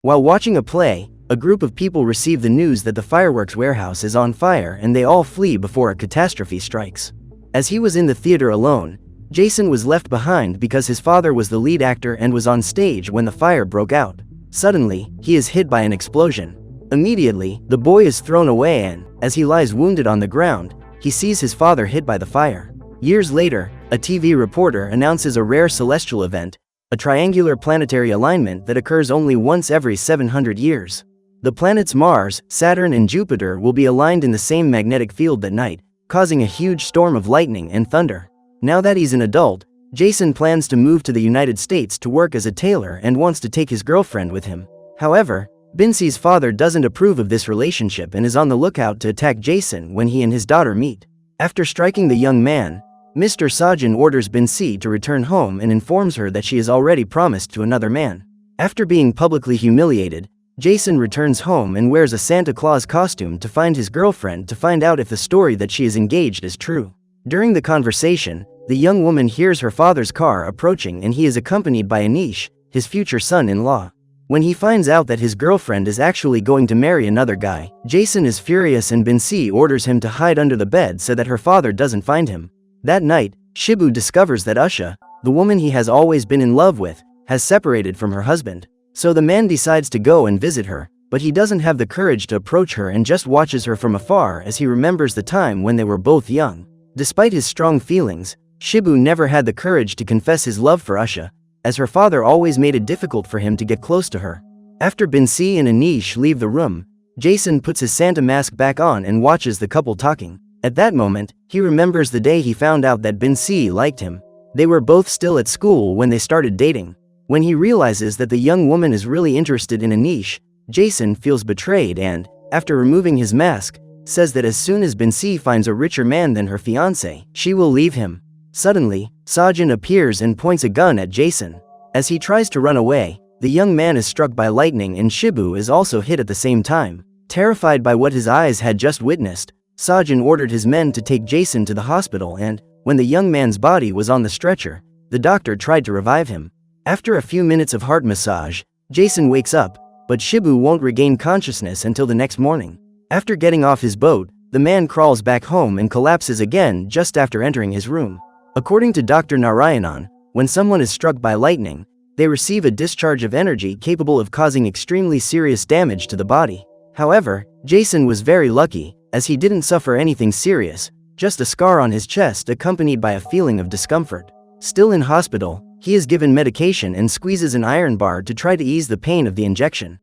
While watching a play, a group of people receive the news that the fireworks warehouse is on fire and they all flee before a catastrophe strikes. As he was in the theater alone, Jason was left behind because his father was the lead actor and was on stage when the fire broke out. Suddenly, he is hit by an explosion. Immediately, the boy is thrown away and, as he lies wounded on the ground, he sees his father hit by the fire. Years later, a TV reporter announces a rare celestial event, a triangular planetary alignment that occurs only once every 700 years. The planets Mars, Saturn and Jupiter will be aligned in the same magnetic field that night, causing a huge storm of lightning and thunder. Now that he's an adult, Jason plans to move to the United States to work as a tailor and wants to take his girlfriend with him. However, Binsi's father doesn't approve of this relationship and is on the lookout to attack Jason when he and his daughter meet. After striking the young man, Mr. Sajin orders Binsi to return home and informs her that she is already promised to another man. After being publicly humiliated, Jason returns home and wears a Santa Claus costume to find his girlfriend to find out if the story that she is engaged is true. During the conversation, the young woman hears her father's car approaching and he is accompanied by Anish, his future son-in-law. When he finds out that his girlfriend is actually going to marry another guy, Jason is furious and Binsi orders him to hide under the bed so that her father doesn't find him. That night, Shibu discovers that Usha, the woman he has always been in love with, has separated from her husband. So the man decides to go and visit her, but he doesn't have the courage to approach her and just watches her from afar as he remembers the time when they were both young. Despite his strong feelings, Shibu never had the courage to confess his love for Usha, as her father always made it difficult for him to get close to her. After Binsi and Anish leave the room, Jason puts his Santa mask back on and watches the couple talking. At that moment, he remembers the day he found out that Binsi liked him. They were both still at school when they started dating. When he realizes that the young woman is really interested in Anish, Jason feels betrayed and, after removing his mask, says that as soon as Binsi finds a richer man than her fiancé, she will leave him. Suddenly, Sajin appears and points a gun at Jason. As he tries to run away, the young man is struck by lightning and Shibu is also hit at the same time. Terrified by what his eyes had just witnessed, Sajin ordered his men to take Jason to the hospital and, when the young man's body was on the stretcher, the doctor tried to revive him. After a few minutes of heart massage, Jason wakes up, but Shibu won't regain consciousness until the next morning. After getting off his boat, the man crawls back home and collapses again just after entering his room. According to Dr. Narayanan, when someone is struck by lightning, they receive a discharge of energy capable of causing extremely serious damage to the body. However, Jason was very lucky, as he didn't suffer anything serious, just a scar on his chest accompanied by a feeling of discomfort. Still in hospital, he is given medication and squeezes an iron bar to try to ease the pain of the injection.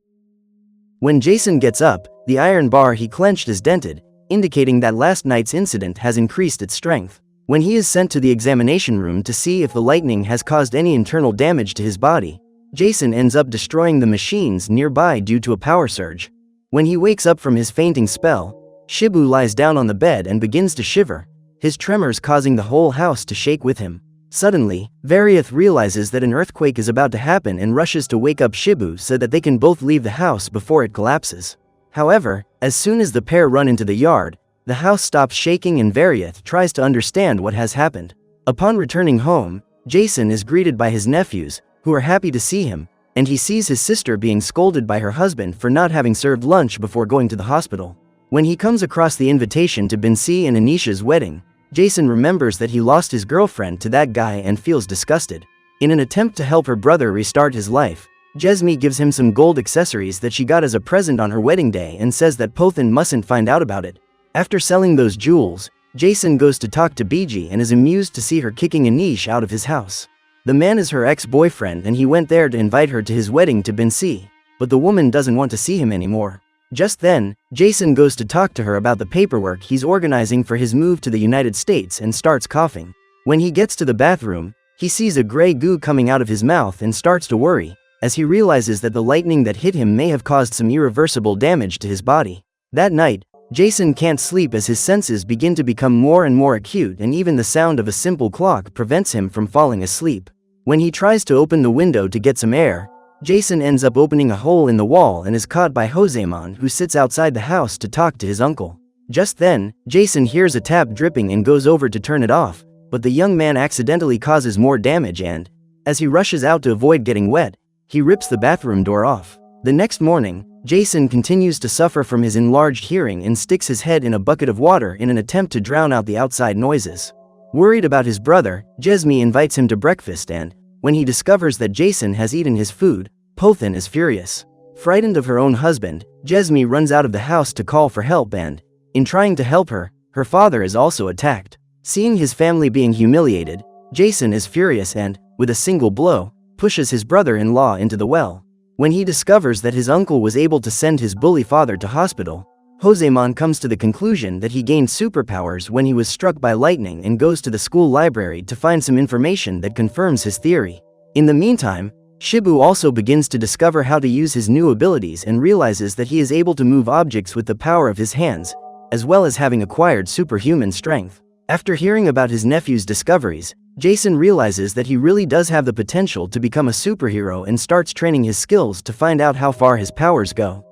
When Jason gets up, the iron bar he clenched is dented, indicating that last night's incident has increased its strength. When he is sent to the examination room to see if the lightning has caused any internal damage to his body, Jason ends up destroying the machines nearby due to a power surge. When he wakes up from his fainting spell, Shibu lies down on the bed and begins to shiver, his tremors causing the whole house to shake with him. Suddenly, Variath realizes that an earthquake is about to happen and rushes to wake up Shibu so that they can both leave the house before it collapses. However, as soon as the pair run into the yard, the house stops shaking and Variath tries to understand what has happened. Upon returning home, Jason is greeted by his nephews, who are happy to see him, and he sees his sister being scolded by her husband for not having served lunch before going to the hospital. When he comes across the invitation to Binsi and Anisha's wedding, Jason remembers that he lost his girlfriend to that guy and feels disgusted. In an attempt to help her brother restart his life, Jesmi gives him some gold accessories that she got as a present on her wedding day and says that Pothan mustn't find out about it. After selling those jewels, Jason goes to talk to Biji and is amused to see her kicking Anish out of his house. The man is her ex-boyfriend and he went there to invite her to his wedding to Binsi, but the woman doesn't want to see him anymore. Just then, Jason goes to talk to her about the paperwork he's organizing for his move to the United States and starts coughing. When he gets to the bathroom, he sees a gray goo coming out of his mouth and starts to worry, as he realizes that the lightning that hit him may have caused some irreversible damage to his body. That night, Jason can't sleep as his senses begin to become more and more acute and even the sound of a simple clock prevents him from falling asleep. When he tries to open the window to get some air, Jason ends up opening a hole in the wall and is caught by Josemon, who sits outside the house to talk to his uncle. Just then, Jason hears a tap dripping and goes over to turn it off, but the young man accidentally causes more damage and, as he rushes out to avoid getting wet, he rips the bathroom door off. The next morning, Jason continues to suffer from his enlarged hearing and sticks his head in a bucket of water in an attempt to drown out the outside noises. Worried about his brother, Jesme invites him to breakfast and, when he discovers that Jason has eaten his food, Pothin is furious. Frightened of her own husband, Jesme runs out of the house to call for help and, in trying to help her, her father is also attacked. Seeing his family being humiliated, Jason is furious and, with a single blow, pushes his brother-in-law into the well. When he discovers that his uncle was able to send his bully father to hospital, Josémon comes to the conclusion that he gained superpowers when he was struck by lightning and goes to the school library to find some information that confirms his theory. In the meantime, Shibu also begins to discover how to use his new abilities and realizes that he is able to move objects with the power of his hands, as well as having acquired superhuman strength. After hearing about his nephew's discoveries, Jason realizes that he really does have the potential to become a superhero and starts training his skills to find out how far his powers go.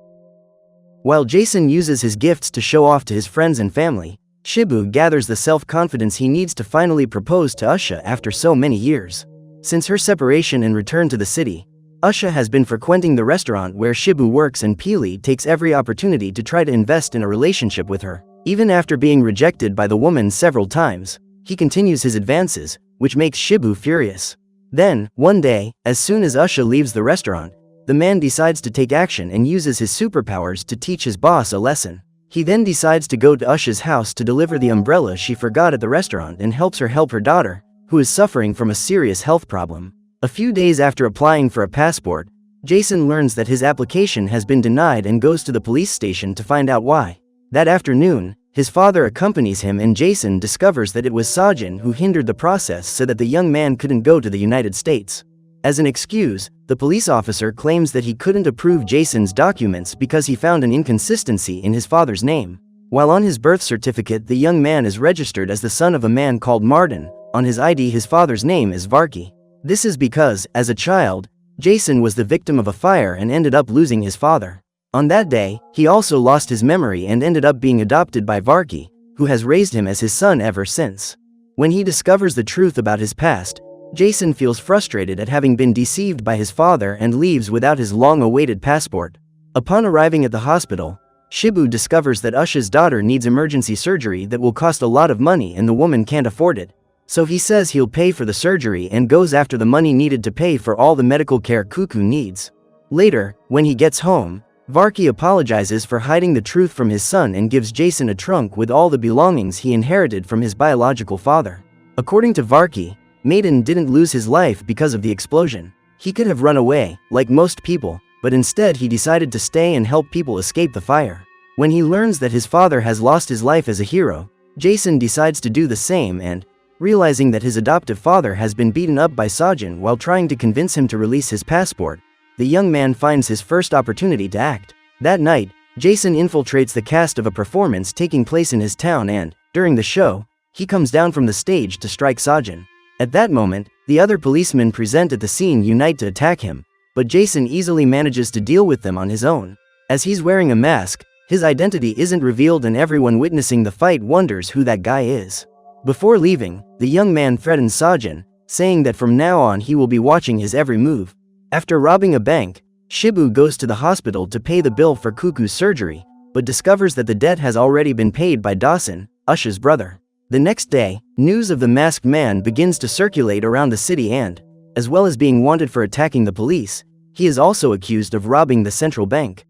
While Jason uses his gifts to show off to his friends and family, Shibu gathers the self-confidence he needs to finally propose to Usha after so many years. Since her separation and return to the city, Usha has been frequenting the restaurant where Shibu works and Peely takes every opportunity to try to invest in a relationship with her. Even after being rejected by the woman several times, he continues his advances, which makes Shibu furious. Then, one day, as soon as Usha leaves the restaurant, the man decides to take action and uses his superpowers to teach his boss a lesson. He then decides to go to Usha's house to deliver the umbrella she forgot at the restaurant and helps her help her daughter, who is suffering from a serious health problem. A few days after applying for a passport, Jason learns that his application has been denied and goes to the police station to find out why. That afternoon, his father accompanies him and Jason discovers that it was Sajin who hindered the process so that the young man couldn't go to the United States. As an excuse, the police officer claims that he couldn't approve Jason's documents because he found an inconsistency in his father's name. While on his birth certificate the young man is registered as the son of a man called Martin, on his ID his father's name is Varki. This is because, as a child, Jason was the victim of a fire and ended up losing his father. On that day, he also lost his memory and ended up being adopted by Varki, who has raised him as his son ever since. When he discovers the truth about his past, Jason feels frustrated at having been deceived by his father and leaves without his long-awaited passport. Upon arriving at the hospital, Shibu discovers that Usha's daughter needs emergency surgery that will cost a lot of money and the woman can't afford it. So he says he'll pay for the surgery and goes after the money needed to pay for all the medical care Cuckoo needs. Later, when he gets home, Varki apologizes for hiding the truth from his son and gives Jason a trunk with all the belongings he inherited from his biological father. According to Varki, Maiden didn't lose his life because of the explosion. He could have run away, like most people, but instead he decided to stay and help people escape the fire. When he learns that his father has lost his life as a hero, Jason decides to do the same and, realizing that his adoptive father has been beaten up by Sajin while trying to convince him to release his passport, the young man finds his first opportunity to act. That night, Jason infiltrates the cast of a performance taking place in his town and, during the show, he comes down from the stage to strike Sajin. At that moment, the other policemen present at the scene unite to attack him, but Jason easily manages to deal with them on his own. As he's wearing a mask, his identity isn't revealed and everyone witnessing the fight wonders who that guy is. Before leaving, the young man threatens Sajin, saying that from now on he will be watching his every move. After robbing a bank, Shibu goes to the hospital to pay the bill for Cuckoo's surgery, but discovers that the debt has already been paid by Dawson, Usha's brother. The next day, news of the masked man begins to circulate around the city and, as well as being wanted for attacking the police, he is also accused of robbing the central bank.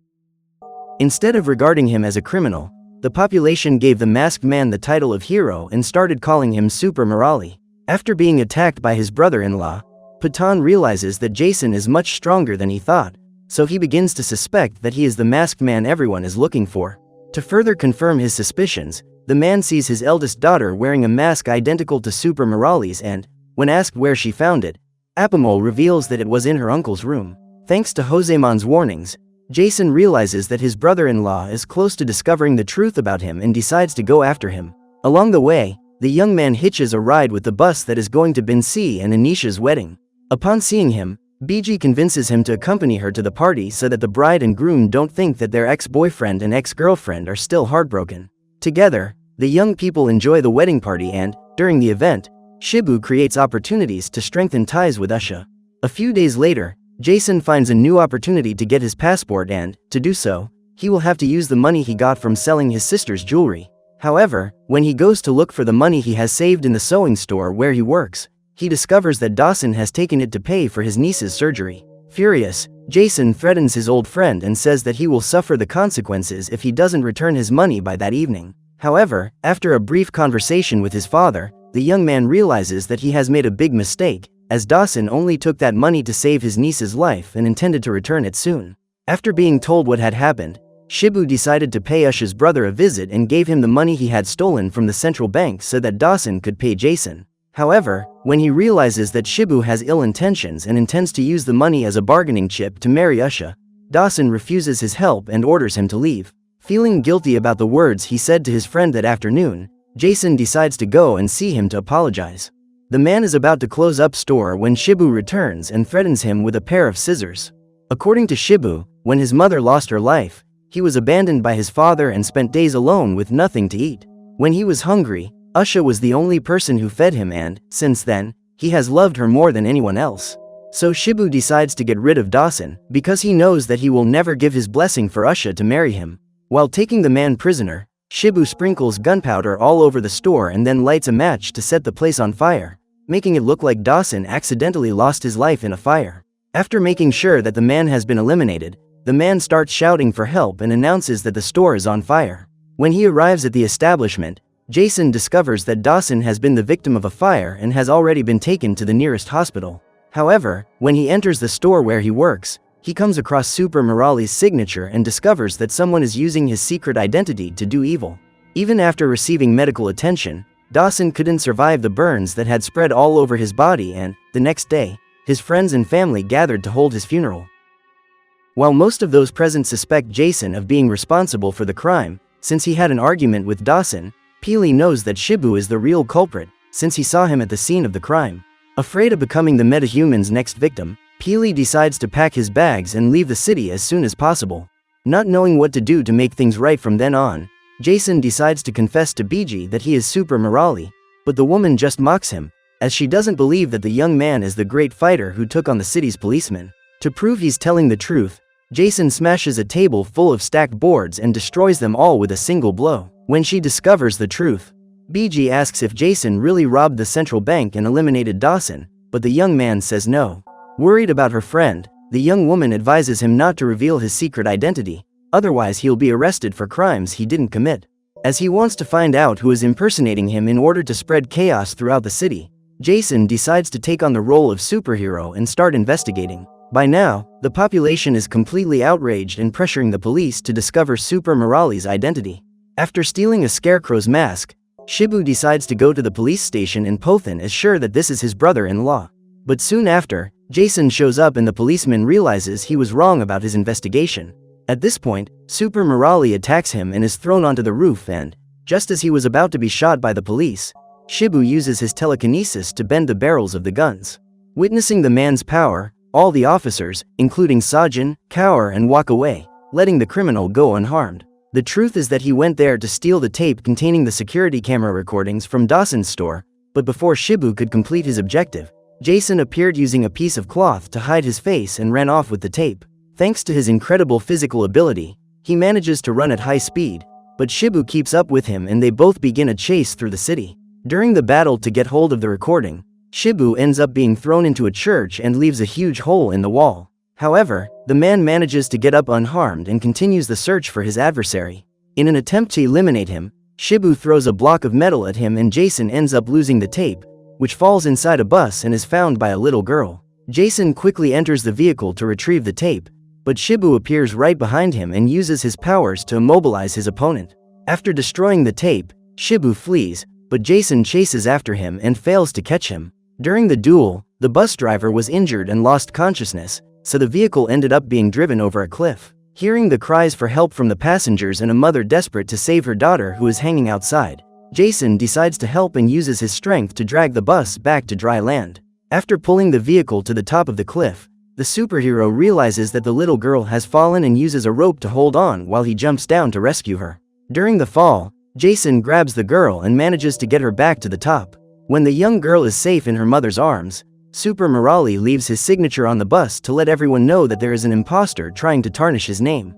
Instead of regarding him as a criminal, the population gave the masked man the title of hero and started calling him Super Morali. After being attacked by his brother-in-law, Patan realizes that Jason is much stronger than he thought, so he begins to suspect that he is the masked man everyone is looking for. To further confirm his suspicions, the man sees his eldest daughter wearing a mask identical to Super Morali's and, when asked where she found it, Apamol reveals that it was in her uncle's room. Thanks to Josémon's warnings, Jason realizes that his brother-in-law is close to discovering the truth about him and decides to go after him. Along the way, the young man hitches a ride with the bus that is going to Binsi and Anisha's wedding. Upon seeing him, Biji convinces him to accompany her to the party so that the bride and groom don't think that their ex-boyfriend and ex-girlfriend are still heartbroken. Together, the young people enjoy the wedding party and, during the event, Shibu creates opportunities to strengthen ties with Usha. A few days later, Jason finds a new opportunity to get his passport and, to do so, he will have to use the money he got from selling his sister's jewelry. However, when he goes to look for the money he has saved in the sewing store where he works, he discovers that Dawson has taken it to pay for his niece's surgery. Furious, Jason threatens his old friend and says that he will suffer the consequences if he doesn't return his money by that evening. However, after a brief conversation with his father, the young man realizes that he has made a big mistake, as Dawson only took that money to save his niece's life and intended to return it soon. After being told what had happened, Shibu decided to pay Usha's brother a visit and gave him the money he had stolen from the central bank so that Dawson could pay Jason. However, when he realizes that Shibu has ill intentions and intends to use the money as a bargaining chip to marry Usha, Dawson refuses his help and orders him to leave. Feeling guilty about the words he said to his friend that afternoon, Jason decides to go and see him to apologize. The man is about to close up store when Shibu returns and threatens him with a pair of scissors. According to Shibu, when his mother lost her life, he was abandoned by his father and spent days alone with nothing to eat. When he was hungry, Usha was the only person who fed him and, since then, he has loved her more than anyone else. So Shibu decides to get rid of Dawson, because he knows that he will never give his blessing for Usha to marry him. While taking the man prisoner, Shibu sprinkles gunpowder all over the store and then lights a match to set the place on fire, making it look like Dawson accidentally lost his life in a fire. After making sure that the man has been eliminated, the man starts shouting for help and announces that the store is on fire. When he arrives at the establishment, Jason discovers that Dawson has been the victim of a fire and has already been taken to the nearest hospital. However, when he enters the store where he works, he comes across Super Morali's signature and discovers that someone is using his secret identity to do evil. Even after receiving medical attention, Dawson couldn't survive the burns that had spread all over his body and, the next day, his friends and family gathered to hold his funeral. While most of those present suspect Jason of being responsible for the crime, since he had an argument with Dawson, Peely knows that Shibu is the real culprit, since he saw him at the scene of the crime. Afraid of becoming the metahuman's next victim, Peely decides to pack his bags and leave the city as soon as possible. Not knowing what to do to make things right from then on, Jason decides to confess to Biji that he is Super Morali, but the woman just mocks him, as she doesn't believe that the young man is the great fighter who took on the city's policemen. To prove he's telling the truth, Jason smashes a table full of stacked boards and destroys them all with a single blow. When she discovers the truth, Biji asks if Jason really robbed the central bank and eliminated Dawson, but the young man says no. Worried about her friend, the young woman advises him not to reveal his secret identity, otherwise he'll be arrested for crimes he didn't commit. As he wants to find out who is impersonating him in order to spread chaos throughout the city, Jason decides to take on the role of superhero and start investigating. By now, the population is completely outraged and pressuring the police to discover Super Morali's identity. After stealing a scarecrow's mask, Shibu decides to go to the police station and Pothan is sure that this is his brother-in-law. But soon after, Jason shows up and the policeman realizes he was wrong about his investigation. At this point, Super Morali attacks him and is thrown onto the roof and, just as he was about to be shot by the police, Shibu uses his telekinesis to bend the barrels of the guns. Witnessing the man's power, all the officers, including Sajin, cower and walk away, letting the criminal go unharmed. The truth is that he went there to steal the tape containing the security camera recordings from Dawson's store, but before Shibu could complete his objective, Jason appeared using a piece of cloth to hide his face and ran off with the tape. Thanks to his incredible physical ability, he manages to run at high speed, but Shibu keeps up with him and they both begin a chase through the city. During the battle to get hold of the recording, Shibu ends up being thrown into a church and leaves a huge hole in the wall. However, the man manages to get up unharmed and continues the search for his adversary. In an attempt to eliminate him, Shibu throws a block of metal at him and Jason ends up losing the tape, which falls inside a bus and is found by a little girl. Jason quickly enters the vehicle to retrieve the tape, but Shibu appears right behind him and uses his powers to immobilize his opponent. After destroying the tape, Shibu flees, but Jason chases after him and fails to catch him. During the duel, the bus driver was injured and lost consciousness, so the vehicle ended up being driven over a cliff. Hearing the cries for help from the passengers and a mother desperate to save her daughter who is hanging outside, Jason decides to help and uses his strength to drag the bus back to dry land. After pulling the vehicle to the top of the cliff, the superhero realizes that the little girl has fallen and uses a rope to hold on while he jumps down to rescue her. During the fall, Jason grabs the girl and manages to get her back to the top. When the young girl is safe in her mother's arms, Super Murali leaves his signature on the bus to let everyone know that there is an imposter trying to tarnish his name.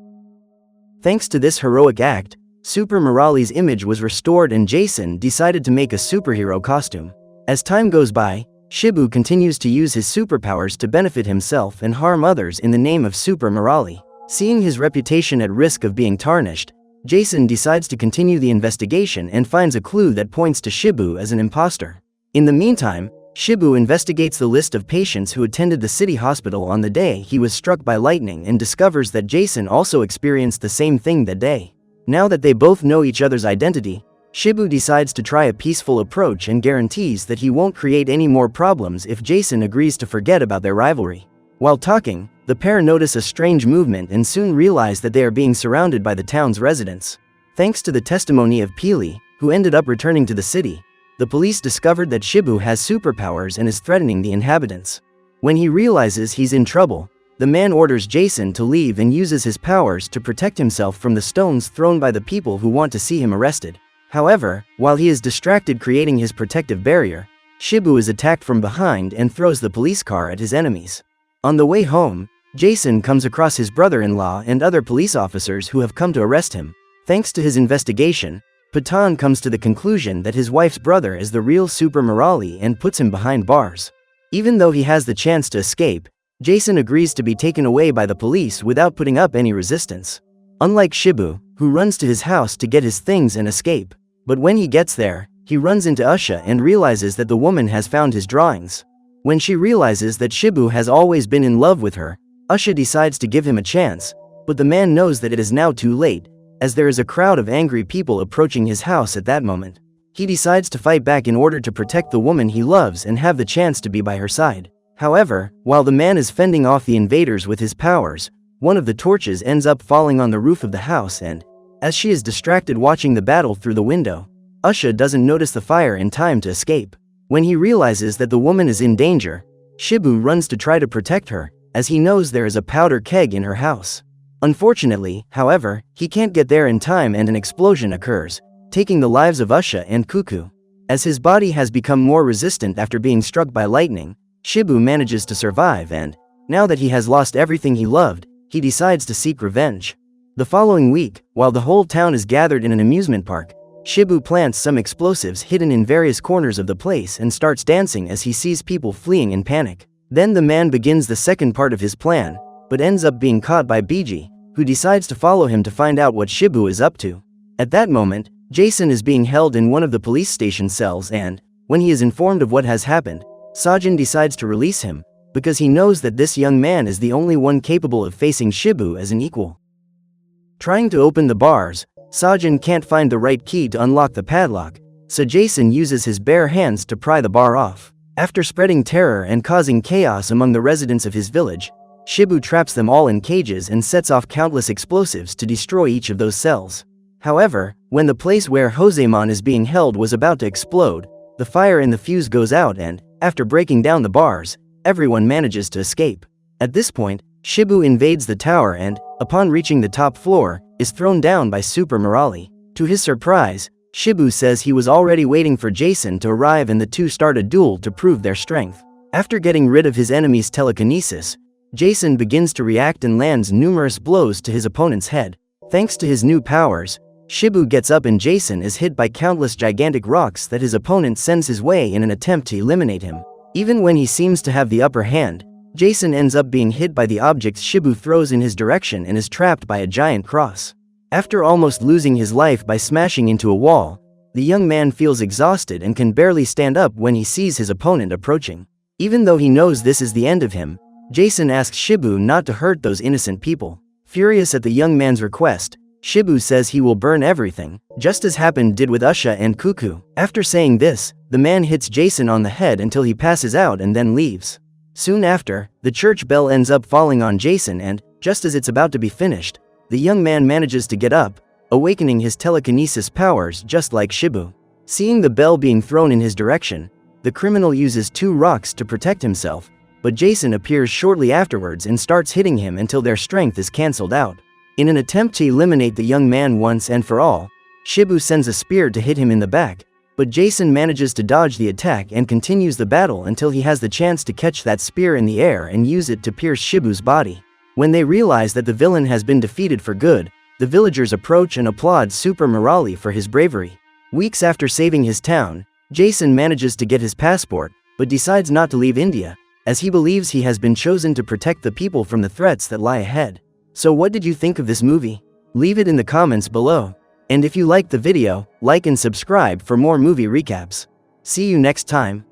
Thanks to this heroic act, Super Murali's image was restored and Jason decided to make a superhero costume. As time goes by, Shibu continues to use his superpowers to benefit himself and harm others in the name of Super Murali. Seeing his reputation at risk of being tarnished, Jason decides to continue the investigation and finds a clue that points to Shibu as an imposter. In the meantime, Shibu investigates the list of patients who attended the city hospital on the day he was struck by lightning and discovers that Jason also experienced the same thing that day. Now that they both know each other's identity, Shibu decides to try a peaceful approach and guarantees that he won't create any more problems if Jason agrees to forget about their rivalry. While talking, the pair notice a strange movement and soon realize that they are being surrounded by the town's residents. Thanks to the testimony of Peely, who ended up returning to the city, the police discovered that Shibu has superpowers and is threatening the inhabitants. When he realizes he's in trouble, the man orders Jason to leave and uses his powers to protect himself from the stones thrown by the people who want to see him arrested. However, while he is distracted creating his protective barrier, Shibu is attacked from behind and throws the police car at his enemies. On the way home, Jason comes across his brother-in-law and other police officers who have come to arrest him. Thanks to his investigation, Patan comes to the conclusion that his wife's brother is the real Super Murali and puts him behind bars. Even though he has the chance to escape, Jason agrees to be taken away by the police without putting up any resistance. Unlike Shibu, who runs to his house to get his things and escape. But when he gets there, he runs into Usha and realizes that the woman has found his drawings. When she realizes that Shibu has always been in love with her, Usha decides to give him a chance, but the man knows that it is now too late, as there is a crowd of angry people approaching his house at that moment. He decides to fight back in order to protect the woman he loves and have the chance to be by her side. However, while the man is fending off the invaders with his powers, one of the torches ends up falling on the roof of the house and, as she is distracted watching the battle through the window, Usha doesn't notice the fire in time to escape. When he realizes that the woman is in danger, Shibu runs to try to protect her, as he knows there is a powder keg in her house. Unfortunately, however, he can't get there in time and an explosion occurs, taking the lives of Usha and Cuckoo. As his body has become more resistant after being struck by lightning, Shibu manages to survive and, now that he has lost everything he loved, he decides to seek revenge. The following week, while the whole town is gathered in an amusement park, Shibu plants some explosives hidden in various corners of the place and starts dancing as he sees people fleeing in panic. Then the man begins the second part of his plan, but ends up being caught by Biji, who decides to follow him to find out what Shibu is up to. At that moment, Jason is being held in one of the police station cells and, when he is informed of what has happened, Sajin decides to release him, because he knows that this young man is the only one capable of facing Shibu as an equal. Trying to open the bars, Sajin can't find the right key to unlock the padlock, so Jason uses his bare hands to pry the bar off. After spreading terror and causing chaos among the residents of his village, Shibu traps them all in cages and sets off countless explosives to destroy each of those cells. However, when the place where Josemon is being held was about to explode, the fire in the fuse goes out and, after breaking down the bars, everyone manages to escape. At this point, Shibu invades the tower and, upon reaching the top floor, is thrown down by Super Murali. To his surprise, Shibu says he was already waiting for Jason to arrive and the two start a duel to prove their strength. After getting rid of his enemy's telekinesis, Jason begins to react and lands numerous blows to his opponent's head. Thanks to his new powers, Shibu gets up and Jason is hit by countless gigantic rocks that his opponent sends his way in an attempt to eliminate him. Even when he seems to have the upper hand, Jason ends up being hit by the objects Shibu throws in his direction and is trapped by a giant cross. After almost losing his life by smashing into a wall, the young man feels exhausted and can barely stand up when he sees his opponent approaching. Even though he knows this is the end of him, Jason asks Shibu not to hurt those innocent people. Furious at the young man's request, Shibu says he will burn everything, just as happened did with Usha and Cuckoo. After saying this, the man hits Jason on the head until he passes out and then leaves. Soon after, the church bell ends up falling on Jason and, just as it's about to be finished, the young man manages to get up, awakening his telekinesis powers just like Shibu. Seeing the bell being thrown in his direction, the criminal uses 2 rocks to protect himself, but Jason appears shortly afterwards and starts hitting him until their strength is cancelled out. In an attempt to eliminate the young man once and for all, Shibu sends a spear to hit him in the back, But Jason manages to dodge the attack and continues the battle until he has the chance to catch that spear in the air and use it to pierce Shibu's body. When they realize that the villain has been defeated for good, the villagers approach and applaud Super Morali for his bravery. Weeks after saving his town, Jason manages to get his passport, but decides not to leave India, as he believes he has been chosen to protect the people from the threats that lie ahead. So what did you think of this movie? Leave it in the comments below. And if you liked the video, like and subscribe for more movie recaps. See you next time.